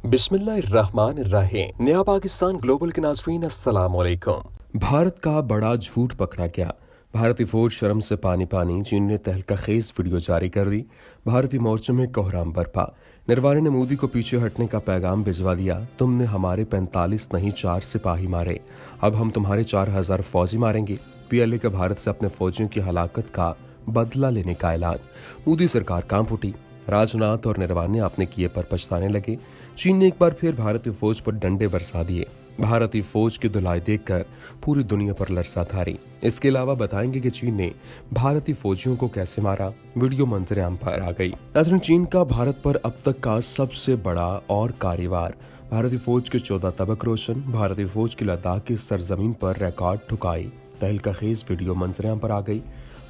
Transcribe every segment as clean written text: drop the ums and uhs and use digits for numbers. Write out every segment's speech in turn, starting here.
बिस्मिल्लाहिर्रहमानिर्रहीम। नया पाकिस्तान ग्लोबल के नाज़रीन अस्सलाम वालेकुम। भारत का बड़ा झूठ पकड़ा गया। भारतीय फौज शर्म से पानी पानी। चीन ने तहलका खेज वीडियो जारी कर दी। भारतीय मोर्चे में कोहराम बरपा। नरवाने ने मोदी को पीछे हटने का पैगाम भिजवा दिया। तुमने हमारे 45 नहीं 4 सिपाही मारे, अब हम तुम्हारे 4000 फौजी मारेंगे। पीएलए का भारत से अपने फौजियों की हलाकत का बदला लेने का ऐलान। मोदी सरकार कांप उठी। राजनाथ और नरवाने अपने किए पर पछताने लगे। चीन ने एक बार फिर भारतीय फौज पर डंडे बरसा दिए। भारतीय फौज की धुलाई देखकर पूरी दुनिया पर लरसा थारी। इसके अलावा बताएंगे कि चीन ने भारतीय फौजियों को कैसे मारा। वीडियो मंजर आम पर आ गई। नाज़रीन, चीन का भारत पर अब तक का सबसे बड़ा और कार्यवार। भारतीय फौज के 14 तबक रोशन। भारतीय फौज की लद्दाख की सरजमीन पर रिकॉर्ड ठुकाई। तहलका खेज वीडियो मंजर आम पर आ गई।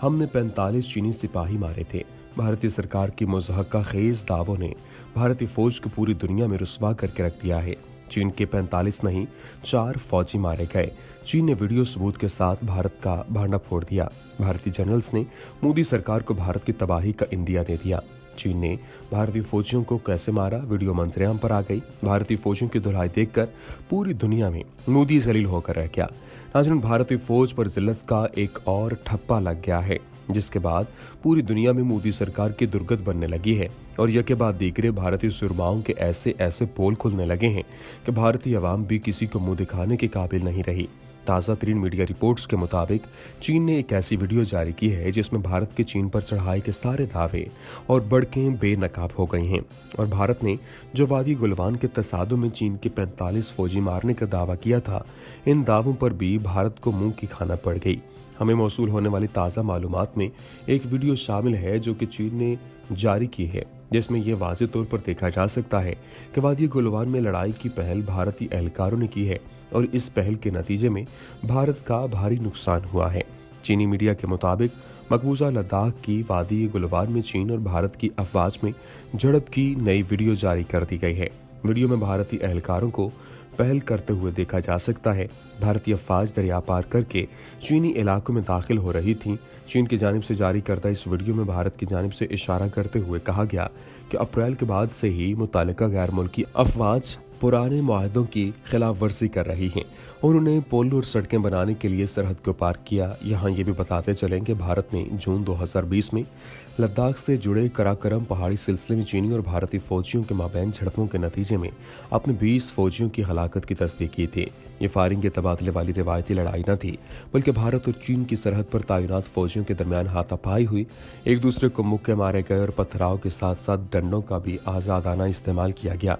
हमने 45 चीनी सिपाही मारे थे। भारतीय सरकार की मुज़हका खेज दावों ने भारतीय फौज को पूरी दुनिया में रुस्वा करके रख दिया है। चीन के 45 नहीं 4 फौजी मारे गए। चीन ने वीडियो सबूत के साथ भारत का भांडा फोड़ दिया। भारतीय जनरल्स ने मोदी सरकार को भारत की तबाही का इंदिया दे दिया। चीन ने भारतीय फौजियों को कैसे मारा, वीडियो मंजरेआम पर आ गई। भारतीय फौजियों की धुलाई देखकर पूरी दुनिया में मोदी जलील होकर रह गया। नाज़रीन, भारतीय फौज पर जिल्लत का एक और ठप्पा लग गया है, जिसके बाद पूरी दुनिया में मोदी सरकार की दुर्गत बनने लगी है और यह के बाद दीगरे भारतीय सुरमाओं के ऐसे ऐसे पोल खुलने लगे हैं कि भारतीय अवाम भी किसी को मुंह दिखाने के काबिल नहीं रही। ताज़ा तरीन मीडिया रिपोर्ट्स के मुताबिक चीन ने एक ऐसी वीडियो जारी की है जिसमें भारत के चीन पर चढ़ाई के सारे दावे और बड़कें बेनकाब हो गई हैं और भारत ने जो वादी गुलवान के तसादुम में चीन के 45 फौजी मारने का दावा किया था, इन दावों पर भी भारत को मुंह की खाना पड़ गई। हमें मौसूल होने वाली ताज़ा मालूमात में एक वीडियो शामिल है जो कि चीन ने जारी की है, जिसमें यह वाज़ेह तौर पर देखा जा सकता है कि वादी गुलवान में लड़ाई की पहल भारतीय एहलकारों ने की है और इस पहल के नतीजे में भारत का भारी नुकसान हुआ है। चीनी मीडिया के मुताबिक मकबूजा लद्दाख की वादी गुलवान में चीन और भारत की अफवाज में झड़प की नई वीडियो जारी कर दी गई है। वीडियो में भारतीय एहलकारों को पहल करते हुए देखा जा सकता है। भारतीय अफवाज दरिया पार करके चीनी इलाकों में दाखिल हो रही थी। चीन की जानिब से जारी करदा इस वीडियो में भारत की जानिब से इशारा करते हुए कहा गया कि अप्रैल के बाद से ही मुतालिका गैर मुल्की अफवाज पुराने मुआहदों की खिलाफ वर्जी कर रही हैं। उन्होंने पुल और सड़कें बनाने के लिए सरहद को पार किया। यहाँ ये भी बताते चलें कि भारत ने जून 2020 में लद्दाख से जुड़े कराकरम पहाड़ी सिलसिले में चीनी और भारतीय फौजियों के माबैन झड़पों के नतीजे में अपने 20 फौजियों की हलाकत की तस्दीक की थी। ये फायरिंग के तबादले वाली रिवायती लड़ाई न थी, बल्कि भारत और चीन की सरहद पर तैनात फौजियों के दरमियान हाथापाई हुई। एक दूसरे को मुक्के मारे गए और पथराव के साथ साथ डंडों का भी आजादाना इस्तेमाल किया गया।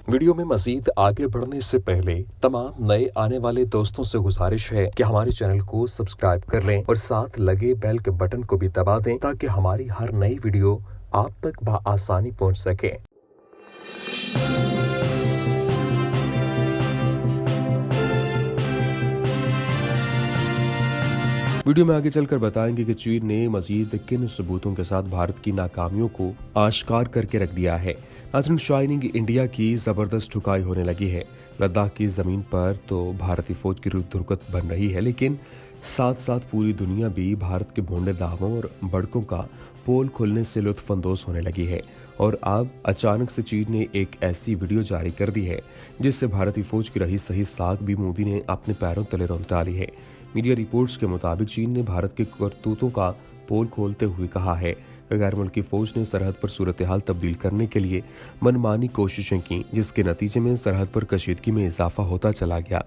वीडियो में मजीद आगे बढ़ने से पहले तमाम नए आने वाले दोस्तों से गुजारिश है कि हमारे चैनल को सब्सक्राइब कर लें और साथ लगे बेल के बटन को भी दबा दें ताकि हमारी हर नई वीडियो आप तक बआसानी पहुंच सके। वीडियो में आगे चलकर बताएंगे कि चीन ने मजीद किन सबूतों के साथ भारत की नाकामियों को आश्कार करके रख दिया है। नाज़रीन, शाइनिंग इंडिया की जबरदस्त ठुकाई होने लगी है। लद्दाख की जमीन पर तो भारतीय फौज की दुर्गत बन रही है, लेकिन साथ साथ पूरी दुनिया भी भारत के भोंडे दावों और बड़कों का पोल खुलने से लुत्फानंदोज होने लगी है। और अब अचानक से चीन ने एक ऐसी वीडियो जारी कर दी है जिससे भारतीय फौज की रही सही साख भी मोदी ने अपने पैरों तले रोक डाली है। मीडिया रिपोर्ट्स के मुताबिक चीन ने भारत के करतूतों का पोल खोलते हुए कहा है कि गैर मुल्की फौज ने सरहद पर सूरत हाल तब्दील करने के लिए मनमानी कोशिशें की, जिसके नतीजे में सरहद पर कशीदगी में इजाफा होता चला गया।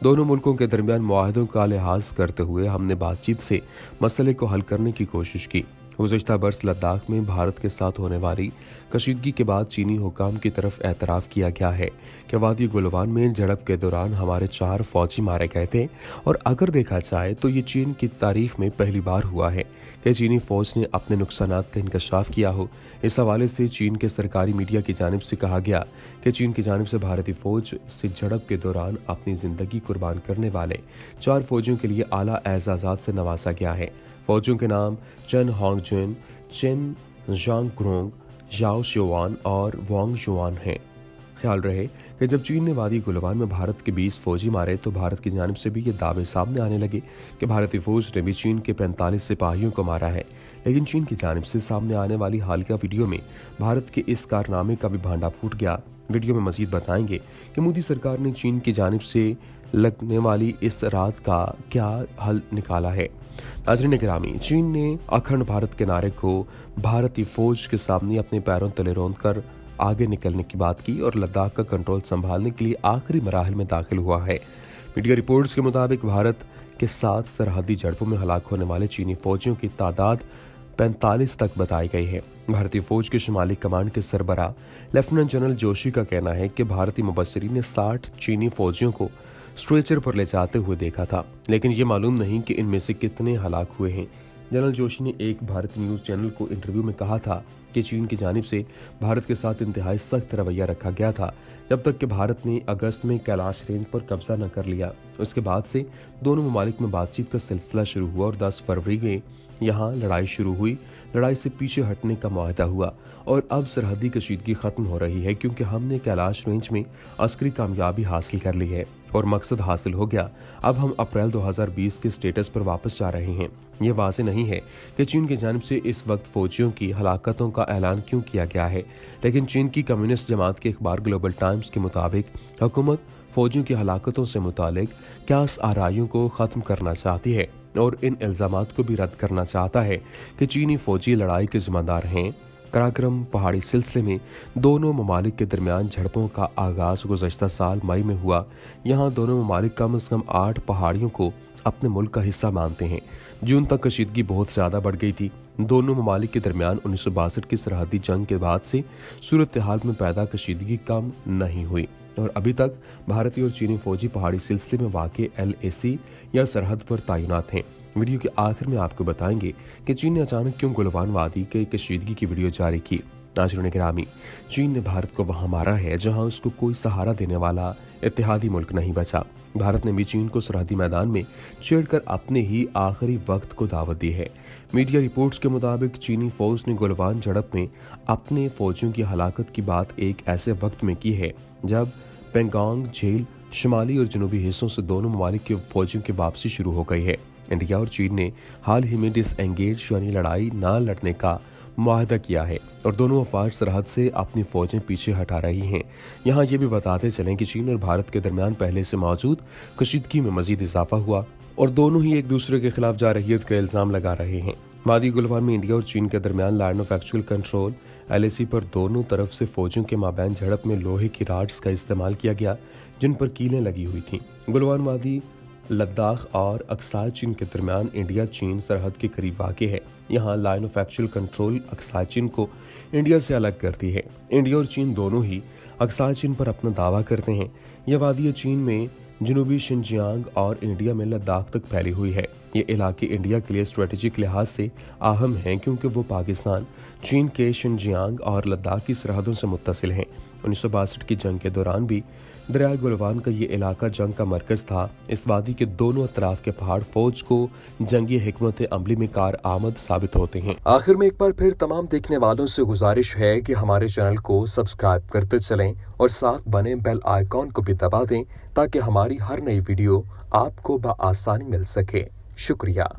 दोनों मुल्कों के दरमियान मुआहदों का लिहाज करते हुए हमने बातचीत से मसले को हल करने की कोशिश की। गुज़श्ता बरस लद्दाख में भारत के साथ होने वाली कशीदगी के बाद चीनी हुकाम की तरफ एतराफ़ किया गया है कि वादी गुलवान में झड़प के दौरान हमारे 4 फौजी मारे गए थे और अगर देखा जाए तो ये चीन की तारीख में पहली बार हुआ है कि चीनी फौज ने अपने नुकसानात का इंकशाफ किया हो। इस हवाले से चीन के सरकारी मीडिया की जानिब से कहा गया कि चीन की जानिब से भारतीय फौज से झड़प के दौरान अपनी जिंदगी कुर्बान करने वाले 4 फौजियों के लिए आला एजाज़ात से नवाजा गया है। फौजियों के नाम चेन होंगजुन, चेन जांगक्रोंग, जाओ शिवान और वांग जुआन हैं। ख्याल रहे कि जब चीन ने वादी गुलवान में भारत के 20 फौजी मारे तो भारत की जानिब से भी ये दावे सामने आने लगे कि भारतीय फौज ने भी चीन के 45 सिपाहियों को मारा है। लेकिन चीन की जानिब से सामने आने वाली हालिया वीडियो में भारत के इस कारनामे का भी भांडा फूट गया। वीडियो में मजीद बताएंगे कि मोदी सरकार ने चीन की जानिब से लगने वाली इस रात का क्या हल निकाला है। नाज़रीन गिरामी, चीन ने अखंड भारत के नारे को भारतीय फौज के सामने अपने पैरों तले रौंद कर आगे निकलने की बात की और लद्दाख का कंट्रोल संभालने के लिए आखिरी मराहल में दाखिल हुआ है। मीडिया रिपोर्ट्स के मुताबिक भारत के साथ सरहदी झड़पों में हलाक होने वाले चीनी फौजियों की तादाद 45 तक बताई गई है। भारतीय फौज के शुमाली कमांड के सरबराह लेफ्टिनेंट जनरल जोशी का कहना है कि भारतीय मुबस्सिरीन ने 60 चीनी फौजियों को स्ट्रेचर पर ले जाते हुए देखा था, लेकिन ये मालूम नहीं कि इनमें से कितने हलाक हुए हैं। जनरल जोशी ने एक भारतीय न्यूज चैनल को इंटरव्यू में कहा था कि चीन की जानिब से भारत के साथ इंतहाई सख्त रवैया रखा गया था जब तक कि भारत ने अगस्त में कैलाश रेंज पर कब्जा न कर लिया। उसके बाद से दोनों ममालिक में बातचीत का सिलसिला शुरू हुआ और 10 फरवरी में यहाँ लड़ाई शुरू हुई। लड़ाई से पीछे हटने का मुआहदा हुआ और अब सरहदी कशीदगी खत्म हो रही है क्योंकि हमने कैलाश रेंज में अस्करी कामयाबी हासिल कर ली है और मकसद हासिल हो गया। अब हम अप्रैल 2020 के स्टेटस पर वापस जा रहे हैं। ये वाज़ेह नहीं है कि चीन की जानिब से इस वक्त फौजियों की हलाकतों का ऐलान क्यों किया गया है, लेकिन चीन की कम्युनिस्ट जमात के अखबार ग्लोबल टाइम्स के मुताबिक हुकूमत फौजियों की हलाकतों से मुतालिक क्यास आराइयों को ख़त्म करना चाहती है और इन इल्ज़ामात को भी रद्द करना चाहता है कि चीनी फौजी लड़ाई के जिम्मेदार हैं। कराक्रम पहाड़ी सिलसिले में दोनों ममालिक के दरमियान झड़पों का आगाज गुज़श्ता साल मई में हुआ। यहाँ दोनों ममालिक कम से कम 8 पहाड़ियों को अपने मुल्क का हिस्सा मानते हैं। जून तक कशीदगी बहुत ज़्यादा बढ़ गई थी। दोनों ममालिक के दरमियान 1962 की सरहदी जंग के बाद से सूरत हाल में पैदा कशीदगी कम नहीं हुई और अभी तक भारतीय और चीनी फौजी पहाड़ी सिलसिले में वाक़े LAC या सरहद पर तैनात हैं। वीडियो के आखिर में आपको बताएंगे कि चीन ने अचानक क्यों गुलवान वादी के कशीदगी की वीडियो जारी की। नाज़रीन गिरामी, चीन ने भारत को वहां मारा है जहां उसको कोई सहारा देने वाला इत्तेहादी मुल्क नहीं बचा। भारत ने भी चीन को सरहदी मैदान में छेड़कर अपने ही आखिरी वक्त को दावत दी है। मीडिया रिपोर्ट्स के मुताबिक चीनी फौज ने गुलवान झड़प में अपने फौजियों की हलाकत की बात एक ऐसे वक्त में की है जब पेंगोंग झील शुमाली और जनूबी हिस्सों से दोनों ममालिक के फौजियों की वापसी शुरू हो गई है। इंडिया और चीन ने हाल ही में डिसएंगेज यानी लड़ाई न लड़ने का मुआहदा किया है और दोनों अफवाज सरहद से अपनी फौजें पीछे हटा रही हैं। यहाँ ये भी बताते चलें कि चीन और भारत के दरमियान पहले से मौजूद कशीदगी में मजीद इजाफा हुआ और दोनों ही एक दूसरे के खिलाफ जारहियत का इल्जाम लगा रहे हैं। वादी गुलवान में इंडिया और चीन के दरमियान line of actual control LAC पर दोनों तरफ से फौजियों के माबैन झड़प में लोहे की राड्स का इस्तेमाल किया गया जिन पर कीलें लगी हुई थीं। गुलवान वादी लद्दाख और अक्साई चीन के दरमियान इंडिया चीन सरहद के करीब वाक़ है। यहाँ line of actual control Aksai चीन को इंडिया से अलग करती है। इंडिया और चीन दोनों ही अक्साई चीन पर अपना दावा करते हैं। यह वादी चीन में जनूबी शिनजियांग और इंडिया में लद्दाख तक फैली हुई है। ये इलाके इंडिया के लिए स्ट्रेटेजिक लिहाज से अहम हैं क्योंकि वो पाकिस्तान, चीन के शिनजियांग और लद्दाख की सरहदों से मुत्तसिल हैं। 1962 की जंग के दौरान भी दरिया गुलवान का ये इलाका जंग का मरकज था। इस वादी के दोनों अतराफ के पहाड़ फौज को जंगी हिकमत अमली में कार आमद साबित होते हैं। आखिर में एक बार फिर तमाम देखने वालों से गुजारिश है कि हमारे चैनल को सब्सक्राइब करते चलें और साथ बने बेल आइकॉन को भी दबा दें ताकि हमारी हर नई वीडियो आपको बआसानी मिल सके। शुक्रिया।